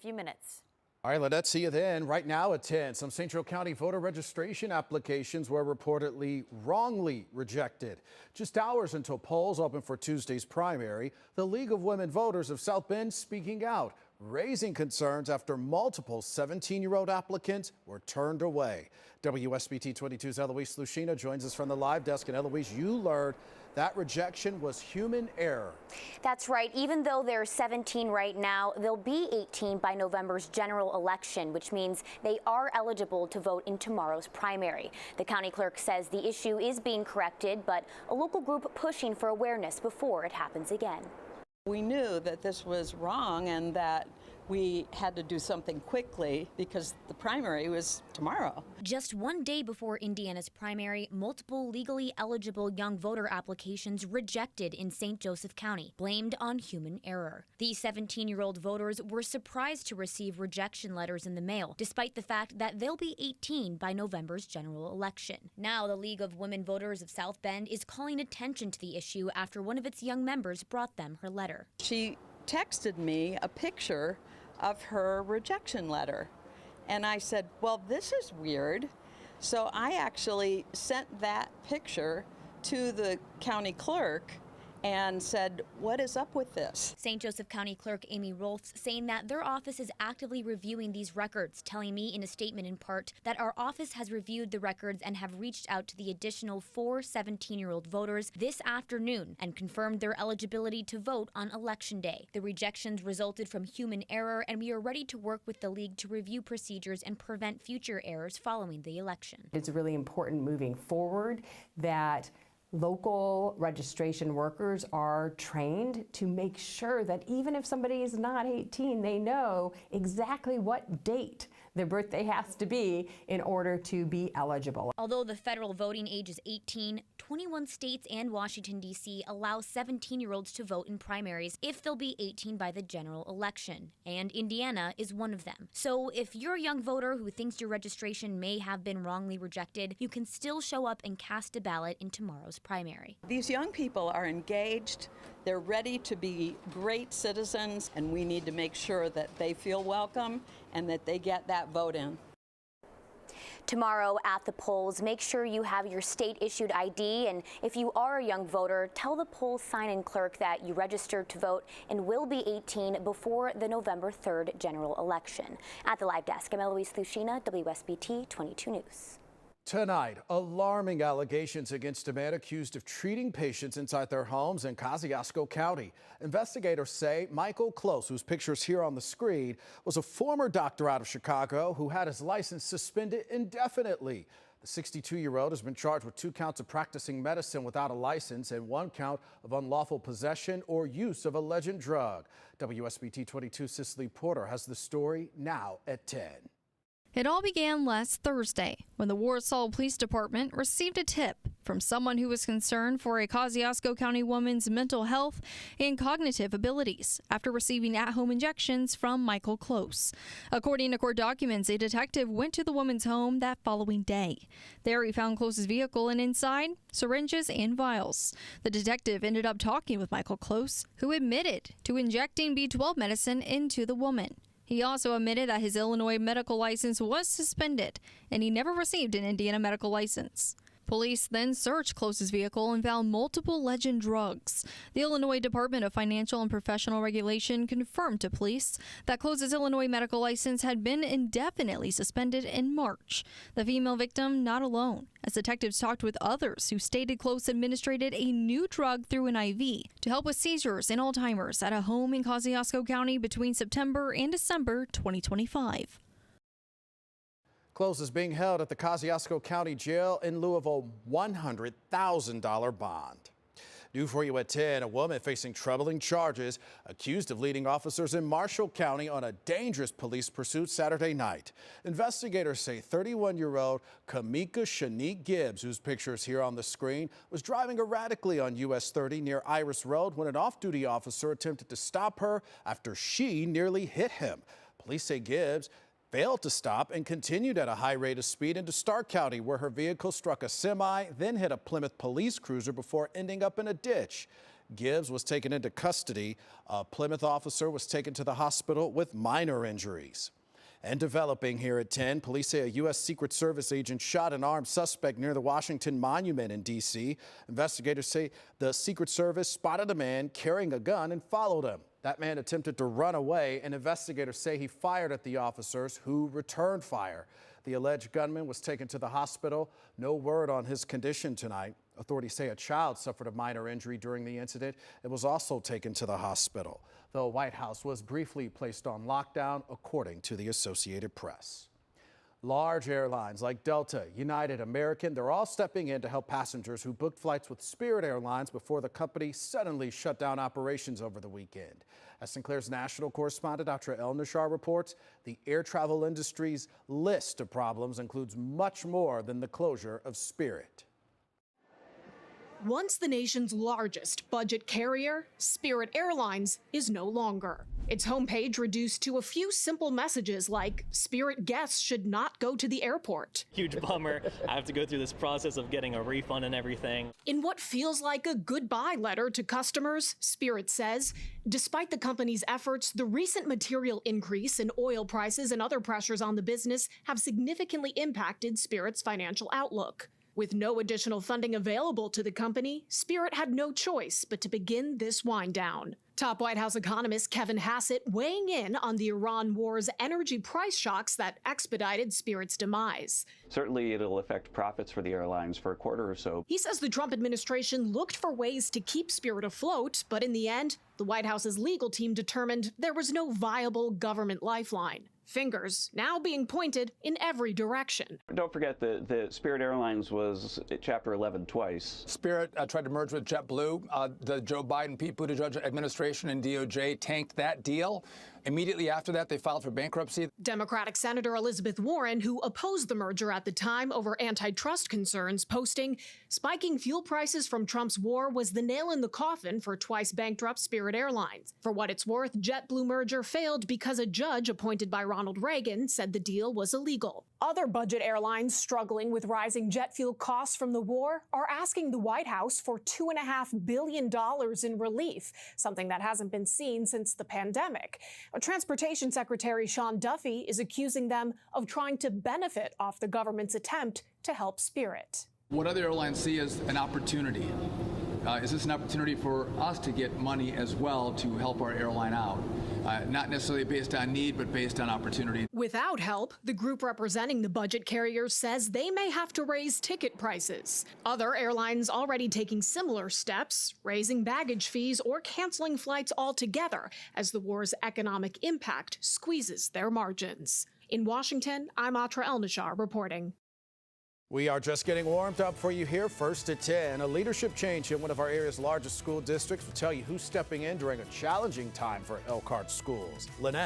Few minutes. All right, Lynette, see you then. Right now at 10, some St. Joe County voter registration applications were reportedly wrongly rejected. Just hours until polls open for Tuesday's primary, the League of Women Voters of South Bend speaking out, raising concerns after multiple 17-year-old applicants were turned away. WSBT 22's Eloise Lucina joins us from the live desk. And Eloise, you learned that rejection was human error. That's right. Even though they're 17 right now, they'll be 18 by November's general election, which means they are eligible to vote in tomorrow's primary. The county clerk says the issue is being corrected, but a local group pushing for awareness before it happens again. We knew that this was wrong and that we had to do something quickly because the primary was tomorrow. Just one day before Indiana's primary, multiple legally eligible young voter applications rejected in St. Joseph County, blamed on human error. These 17-year-old voters were surprised to receive rejection letters in the mail, despite the fact that they'll be 18 by November's general election. Now, the League of Women Voters of South Bend is calling attention to the issue after one of its young members brought them her letter. She texted me a picture of her rejection letter. And I said, well, this is weird. So I actually sent that picture to the county clerk and said, what is up with this? St. Joseph County Clerk Amy Rolfs saying that their office is actively reviewing these records, telling me in a statement in part that our office has reviewed the records and have reached out to the additional 4 17-year-old voters this afternoon and confirmed their eligibility to vote on Election Day. The rejections resulted from human error, and we are ready to work with the league to review procedures and prevent future errors following the election. It's really important moving forward that local registration workers are trained to make sure that even if somebody is not 18, they know exactly what date their birthday has to be in order to be eligible. Although the federal voting age is 18, 21 states and Washington, D.C. allow 17-year-olds to vote in primaries if they'll be 18 by the general election, and Indiana is one of them. So if you're a young voter who thinks your registration may have been wrongly rejected, you can still show up and cast a ballot in tomorrow's primary. These young people are engaged, they're ready to be great citizens, and we need to make sure that they feel welcome and that they get that vote in. Tomorrow at the polls, make sure you have your state-issued ID, and if you are a young voter, tell the poll sign-in clerk that you registered to vote and will be 18 before the November 3rd general election. At the live desk, I'm Eloise Lucina, WSBT 22 News. Tonight, alarming allegations against a man accused of treating patients inside their homes in Kosciuszko County. Investigators say Michael Close, whose picture is here on the screen, was a former doctor out of Chicago who had his license suspended indefinitely. The 62-year-old has been charged with 2 counts of practicing medicine without a license and 1 count of unlawful possession or use of a alleged drug. WSBT 22 Cicely Porter has the story now at 10. It all began last Thursday when the Warsaw Police Department received a tip from someone who was concerned for a Kosciuszko County woman's mental health and cognitive abilities after receiving at-home injections from Michael Close. According to court documents, a detective went to the woman's home that following day. There he found Close's vehicle and inside, syringes and vials. The detective ended up talking with Michael Close, who admitted to injecting B12 medicine into the woman. He also admitted that his Illinois medical license was suspended and he never received an Indiana medical license. Police then searched Close's vehicle and found multiple legend drugs. The Illinois Department of Financial and Professional Regulation confirmed to police that Close's Illinois medical license had been indefinitely suspended in March. The female victim not alone, as detectives talked with others who stated Close administered a new drug through an IV to help with seizures and Alzheimer's at a home in Kosciuszko County between September and December 2025. Close is being held at the Kosciuszko County Jail in lieu of a $100,000 bond. New for you at 10, a woman facing troubling charges accused of leading officers in Marshall County on a dangerous police pursuit Saturday night. Investigators say 31-year-old Kamika Shanique Gibbs, whose picture is here on the screen, was driving erratically on US 30 near Iris Road when an off-duty officer attempted to stop her after she nearly hit him. Police say Gibbs failed to stop and continued at a high rate of speed into Stark County, where her vehicle struck a semi, then hit a Plymouth police cruiser before ending up in a ditch. Gibbs was taken into custody. A Plymouth officer was taken to the hospital with minor injuries. And developing here at 10, police say a U.S. Secret Service agent shot an armed suspect near the Washington Monument in D.C. Investigators say the Secret Service spotted a man carrying a gun and followed him. That man attempted to run away, and investigators say he fired at the officers, who returned fire. The alleged gunman was taken to the hospital. No word on his condition tonight. Authorities say a child suffered a minor injury during the incident. It was also taken to the hospital. The White House was briefly placed on lockdown, according to the Associated Press. Large airlines like Delta, United, American, they're all stepping in to help passengers who booked flights with Spirit Airlines before the company suddenly shut down operations over the weekend. As Sinclair's national correspondent, Dr. El Nashar reports, the air travel industry's list of problems includes much more than the closure of Spirit. Once the nation's largest budget carrier, Spirit Airlines is no longer. Its homepage reduced to a few simple messages like, Spirit guests should not go to the airport. Huge bummer. I have to go through this process of getting a refund and everything. In what feels like a goodbye letter to customers, Spirit says, despite the company's efforts, the recent material increase in oil prices and other pressures on the business have significantly impacted Spirit's financial outlook. With no additional funding available to the company, Spirit had no choice but to begin this wind down. Top White House economist Kevin Hassett weighing in on the Iran war's energy price shocks that expedited Spirit's demise. Certainly it'll affect profits for the airlines for a quarter or so. He says the Trump administration looked for ways to keep Spirit afloat, but in the end, the White House's legal team determined there was no viable government lifeline. Fingers now being pointed in every direction. Don't forget the Spirit Airlines was Chapter 11 twice. Spirit tried to merge with JetBlue. The Joe Biden, Pete Buttigieg administration and DOJ tanked that deal. Immediately after that, they filed for bankruptcy. Democratic Senator Elizabeth Warren, who opposed the merger at the time over antitrust concerns, posting, spiking fuel prices from Trump's war was the nail in the coffin for twice bankrupt Spirit Airlines. For what it's worth, JetBlue merger failed because a judge appointed by Ronald Reagan said the deal was illegal. Other budget airlines struggling with rising jet fuel costs from the war are asking the White House for $2.5 billion in relief, something that hasn't been seen since the pandemic. Transportation Secretary Sean Duffy is accusing them of trying to benefit off the government's attempt to help Spirit. What other airlines see as an opportunity? Is this an opportunity for us to get money as well to help our airline out? Not necessarily based on need, but based on opportunity. Without help, the group representing the budget carriers says they may have to raise ticket prices. Other airlines already taking similar steps, raising baggage fees or canceling flights altogether as the war's economic impact squeezes their margins. In Washington, I'm Atra Elnashar reporting. We are just getting warmed up for you here first at 10. A leadership change in one of our area's largest school districts will tell you who's stepping in during a challenging time for Elkhart schools. Lynette.